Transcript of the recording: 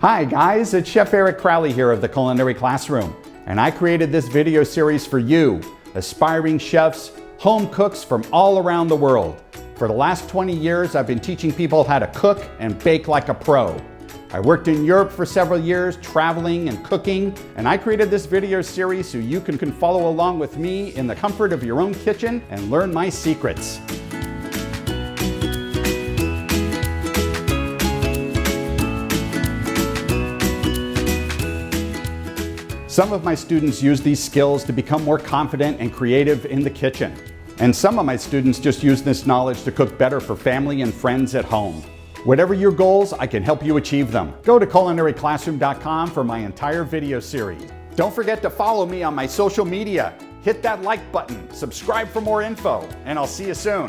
Hi guys, it's Chef Eric Crowley here of the Culinary Classroom, and I created this video series for you, aspiring chefs, home cooks from all around the world. For the last 20 years, I've been teaching people how to cook and bake like a pro. I worked in Europe for several years, traveling and cooking, and I created this video series so you can follow along with me in the comfort of your own kitchen and learn my secrets. Some of my students use these skills to become more confident and creative in the kitchen. And some of my students just use this knowledge to cook better for family and friends at home. Whatever your goals, I can help you achieve them. Go to culinaryclassroom.com for my entire video series. Don't forget to follow me on my social media. Hit that like button, subscribe for more info, and I'll see you soon.